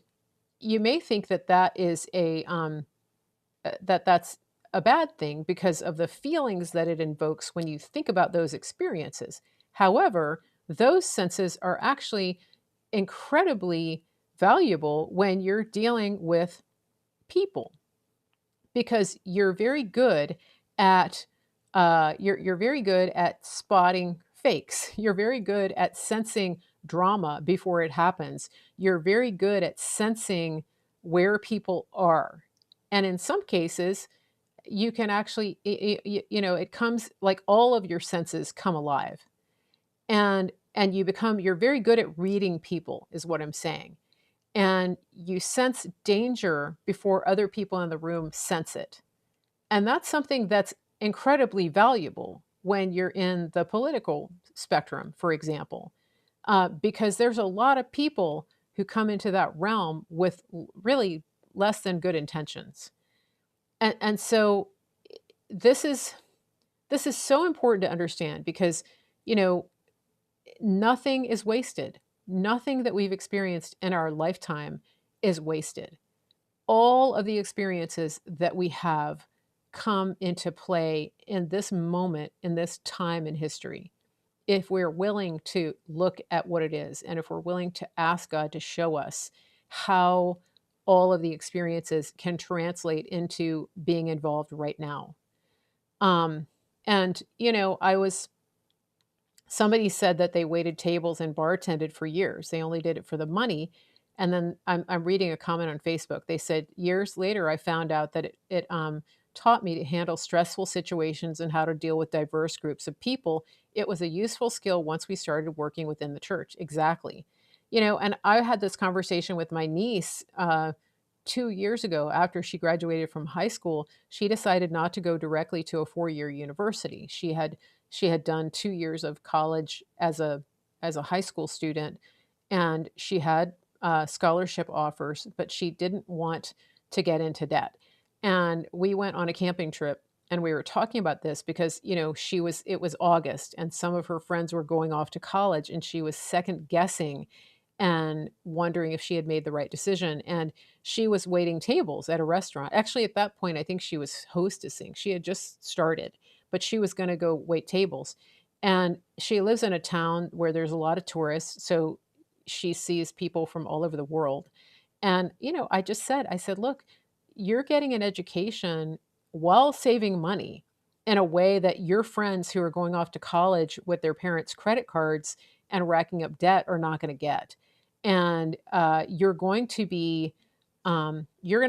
you may think that that's a bad thing because of the feelings that it invokes when you think about those experiences. However, those senses are actually incredibly valuable when you're dealing with people, because you're very good at you're very good at spotting fakes. You're very good at sensing drama before it happens. You're very good at sensing where people are, and in some cases, you can actually it comes like all of your senses come alive, and you're very good at reading people, is what I'm saying, and you sense danger before other people in the room sense it. And that's something that's incredibly valuable when you're in the political spectrum, for example, because there's a lot of people who come into that realm with really less than good intentions. And so this is this is so important to understand because, you know, nothing is wasted. Nothing that we've experienced in our lifetime is wasted. All of the experiences that we have come into play in this moment, in this time in history. If we're willing to look at what it is, and if we're willing to ask God to show us how all of the experiences can translate into being involved right now. Um, and, you know, somebody said that they waited tables and bartended for years. They only did it for the money. And then I'm reading a comment on Facebook. They said, years later, I found out that it taught me to handle stressful situations and how to deal with diverse groups of people. It was a useful skill once we started working within the church. Exactly. You know, and I had this conversation with my niece 2 years ago after she graduated from high school. She decided not to go directly to a 4 year university. She had done 2 years of college as a high school student, and she had scholarship offers, but she didn't want to get into debt. And we went on a camping trip, and we were talking about this because, you know, it was August, and some of her friends were going off to college, and she was second guessing and wondering if she had made the right decision. And she was waiting tables at a restaurant. Actually, at that point, I think she was hostessing. She had just started, but she was going to go wait tables. And she lives in a town where there's a lot of tourists. So she sees people from all over the world. And, you know, I said, look, you're getting an education while saving money in a way that your friends who are going off to college with their parents' credit cards and racking up debt are not going to get. And you're going to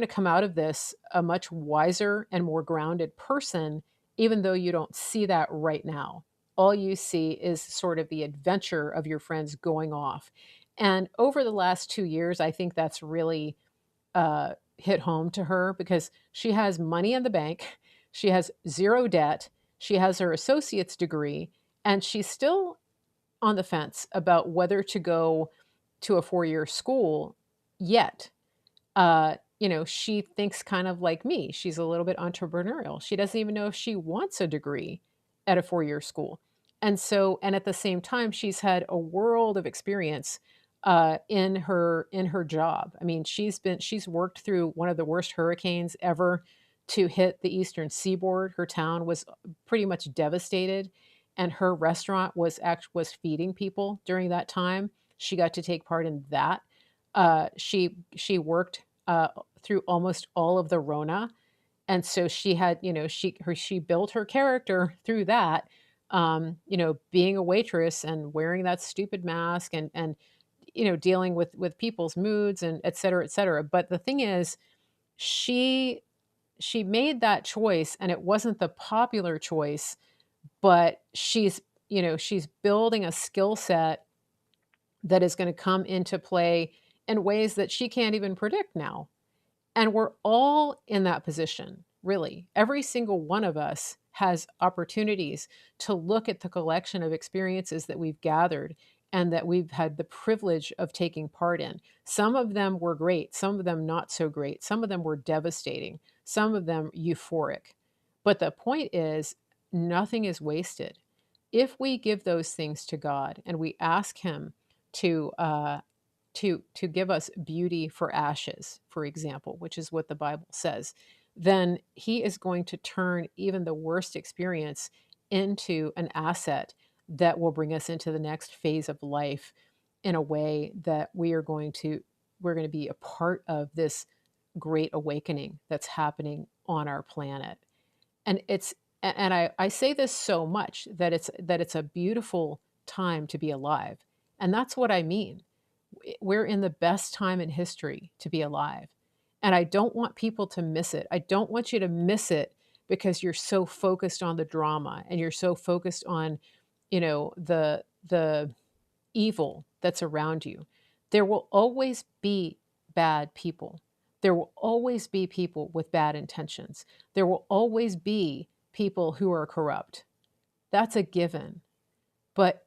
come out of this a much wiser and more grounded person, even though you don't see that right now. All you see is sort of the adventure of your friends going off. And over the last 2 years, I think that's really hit home to her because she has money in the bank, she has zero debt, she has her associate's degree, and she's still on the fence about whether to go to a 4 year school yet. You know, she thinks kind of like me. She's a little bit entrepreneurial. She doesn't even know if she wants a degree at a 4 year school. And at the same time, she's had a world of experience in her job. I mean, she's worked through one of the worst hurricanes ever to hit the eastern seaboard. Her town was pretty much devastated, and her restaurant was feeding people during that time. She got to take part in that. She worked through almost all of the Rona, and so she had, you know, she built her character through that. You know, being a waitress and wearing that stupid mask and you know, dealing with people's moods and et cetera, et cetera. But the thing is, she she made that choice, and it wasn't the popular choice, but she's building a skill set that is going to come into play in ways that she can't even predict now. And we're all in that position, really. Every single one of us has opportunities to look at the collection of experiences that we've gathered and that we've had the privilege of taking part in. Some of them were great, some of them not so great, some of them were devastating, some of them euphoric. But the point is, nothing is wasted. If we give those things to God and we ask Him to to give us beauty for ashes, for example, which is what the Bible says, then He is going to turn even the worst experience into an asset that will bring us into the next phase of life in a way that we're going to be a part of this great awakening that's happening on our planet. And I say this so much that it's a beautiful time to be alive. And that's what I mean. We're in the best time in history to be alive. And I don't want people to miss it. I don't want you to miss it because you're so focused on the drama and you're so focused on, you know, the evil that's around you. There will always be bad people. There will always be people with bad intentions. There will always be people who are corrupt. That's a given. But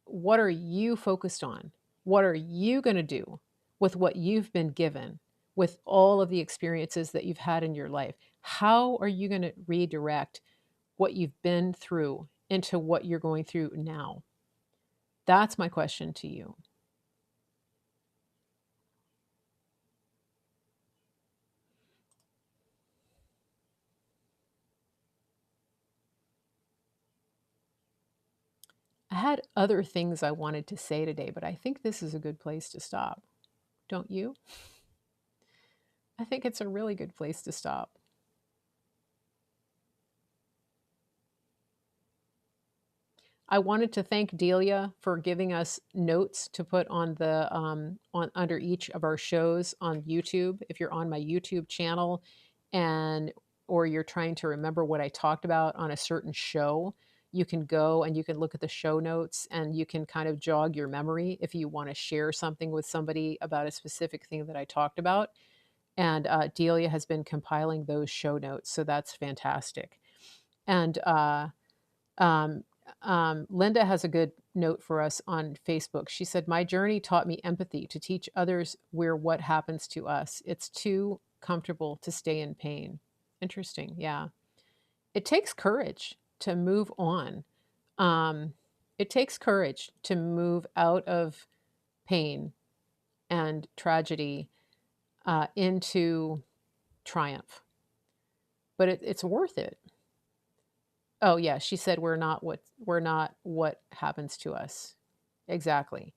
what are you focused on? What are you going to do with what you've been given, with all of the experiences that you've had in your life? How are you going to redirect what you've been through into what you're going through now? That's my question to you. I had other things I wanted to say today, but I think this is a good place to stop. Don't you? I think it's a really good place to stop. I wanted to thank Delia for giving us notes to put on the on under each of our shows on YouTube. If you're on my YouTube channel and or you're trying to remember what I talked about on a certain show, you can go and you can look at the show notes and you can kind of jog your memory if you want to share something with somebody about a specific thing that I talked about. And Delia has been compiling those show notes, so that's fantastic. And um, Linda has a good note for us on Facebook. She said, "My journey taught me empathy to teach others where what happens to us. It's too comfortable to stay in pain." Interesting. Yeah. It takes courage to move on. Um, it takes courage to move out of pain and tragedy into triumph, but it's worth it. Oh yeah, she said we're not what happens to us. Exactly.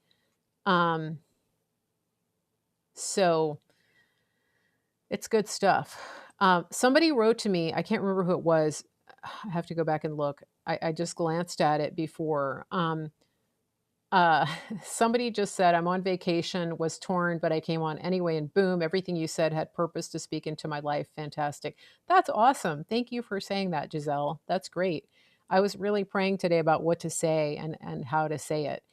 Um, so it's good stuff. Somebody wrote to me. I can't remember who it was. I have to go back and look. I just glanced at it before. Uh, Somebody just said, "I'm on vacation, was torn, but I came on anyway, and boom, everything you said had purpose to speak into my life. Fantastic." That's awesome. Thank you for saying that, Giselle. That's great. I was really praying today about what to say and how to say it.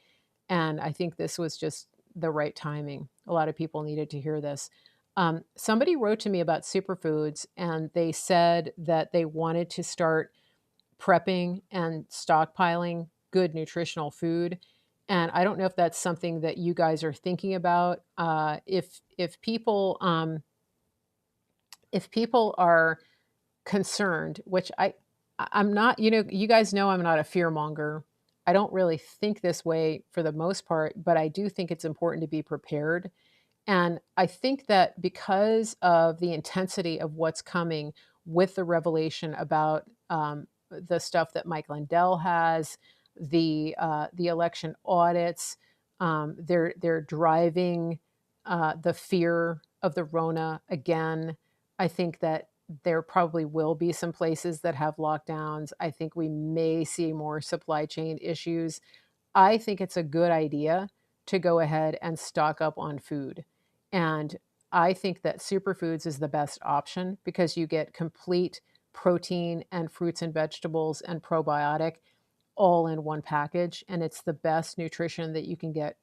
And I think this was just the right timing. A lot of people needed to hear this. Somebody wrote to me about superfoods, and they said that they wanted to start prepping and stockpiling good nutritional food. And I don't know if that's something that you guys are thinking about. If people are concerned, which I'm not, you guys know I'm not a fear monger. I don't really think this way for the most part, but I do think it's important to be prepared. And I think that because of the intensity of what's coming with the revelation about the stuff that Mike Lindell has, the election audits, they're driving the fear of the Rona again. I think that there probably will be some places that have lockdowns. I think we may see more supply chain issues. I think it's a good idea to go ahead and stock up on food. And I think that superfoods is the best option because you get complete protein and fruits and vegetables and probiotic all in one package. And it's the best nutrition that you can get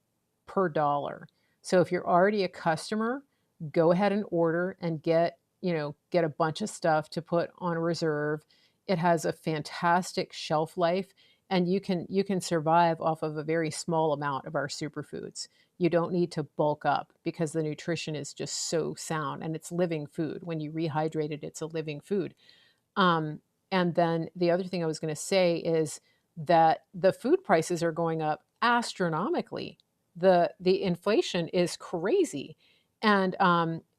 per dollar. So if you're already a customer, go ahead and order and get a bunch of stuff to put on reserve. It has a fantastic shelf life and you can survive off of a very small amount of our superfoods. You don't need to bulk up because the nutrition is just so sound and it's living food. When you rehydrate it, it's a living food. Um, and then the other thing I was going to say is that the food prices are going up astronomically. The inflation is crazy. And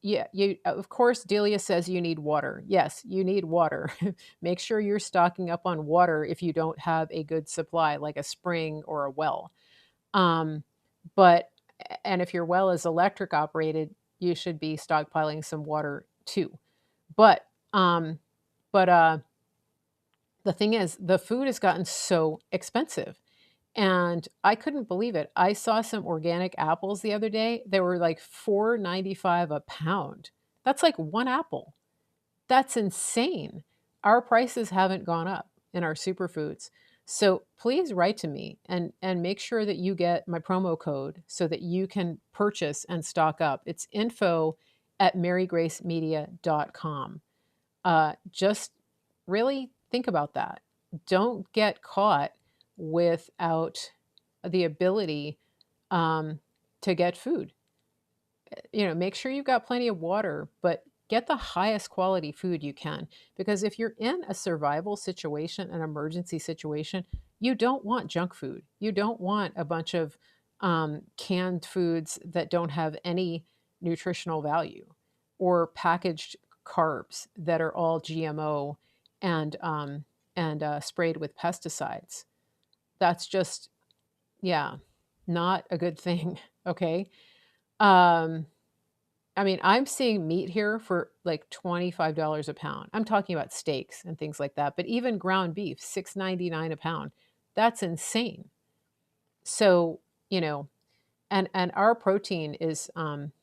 yeah, you of course Delia says you need water. Yes, you need water. Make sure you're stocking up on water if you don't have a good supply, like a spring or a well. Um, but and if your well is electric operated, you should be stockpiling some water too. But um, but the thing is, the food has gotten so expensive, and I couldn't believe it. I saw some organic apples the other day. They were like 4.95 a pound. That's like one apple. That's insane. Our prices haven't gone up in our superfoods. So please write to me and make sure that you get my promo code so that you can purchase and stock up. It's info@marygracemedia.com. Just really think about that. Don't get caught without the ability um, to get food. Make sure you've got plenty of water, but get the highest quality food you can. Because if you're in a survival situation, an emergency situation, you don't want junk food. You don't want a bunch of canned foods that don't have any nutritional value, or packaged carbs that are all GMO and sprayed with pesticides. That's just, yeah, not a good thing. Okay. Um, I mean, I'm seeing meat here for like $25 a pound. I'm talking about steaks and things like that, but even ground beef, $6.99 a pound. That's insane. So, you know, and our protein is almost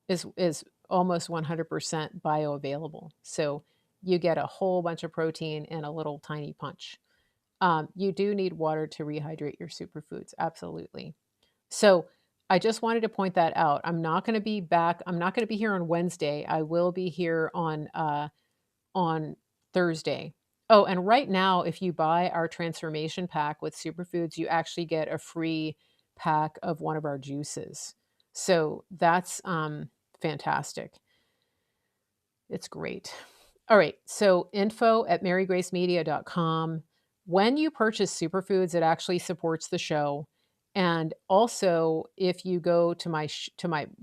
100% bioavailable. So you get a whole bunch of protein in a little tiny punch. You do need water to rehydrate your superfoods, absolutely. So I just wanted to point that out. I'm not going to be back. I'm not going to be here on Wednesday. I will be here on Thursday. Oh, and right now, if you buy our transformation pack with superfoods, you actually get a free pack of one of our juices. So that's fantastic. It's great. All right. So info at marygracemedia.com. When you purchase superfoods, it actually supports the show. And also, if you go to my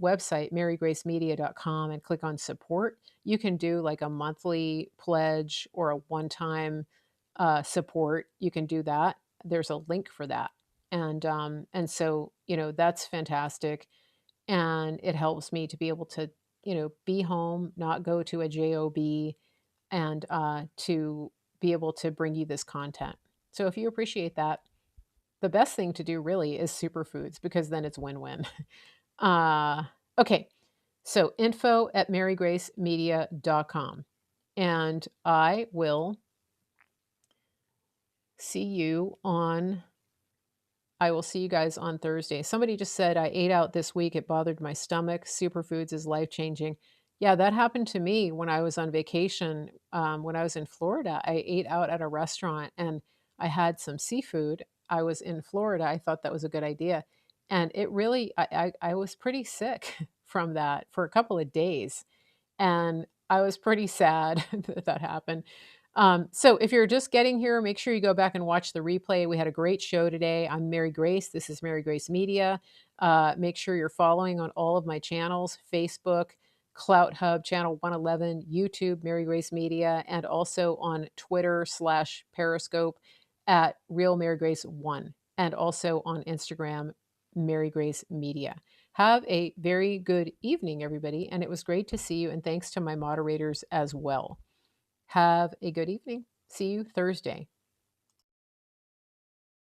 website, marygracemedia.com, and click on support, you can do like a monthly pledge or a one-time support. You can do that. There's a link for that. And so, that's fantastic. And it helps me to be able to, be home, not go to a job, and to be able to bring you this content. So if you appreciate that, the best thing to do really is superfoods, because then it's win-win. Okay, so info at marygracemedia.com, and I will see you on I will see you guys on Thursday. Somebody just said, I ate out this week. It bothered my stomach. Superfoods is life changing. Yeah, that happened to me when I was on vacation. When I was in Florida, I ate out at a restaurant and I had some seafood. I was in Florida. I thought that was a good idea. And it really, I was pretty sick from that for a couple of days. And I was pretty sad that that happened. So if you're just getting here, make sure you go back and watch the replay. We had a great show today. I'm Mary Grace. This is Mary Grace Media. Make sure you're following on all of my channels: Facebook, Clout Hub, Channel 111, YouTube, Mary Grace Media, and also on Twitter/Periscope at Real Mary Grace 1, and also on Instagram, Mary Grace Media. Have a very good evening, everybody. And it was great to see you. And thanks to my moderators as well. Have a good evening. See you Thursday.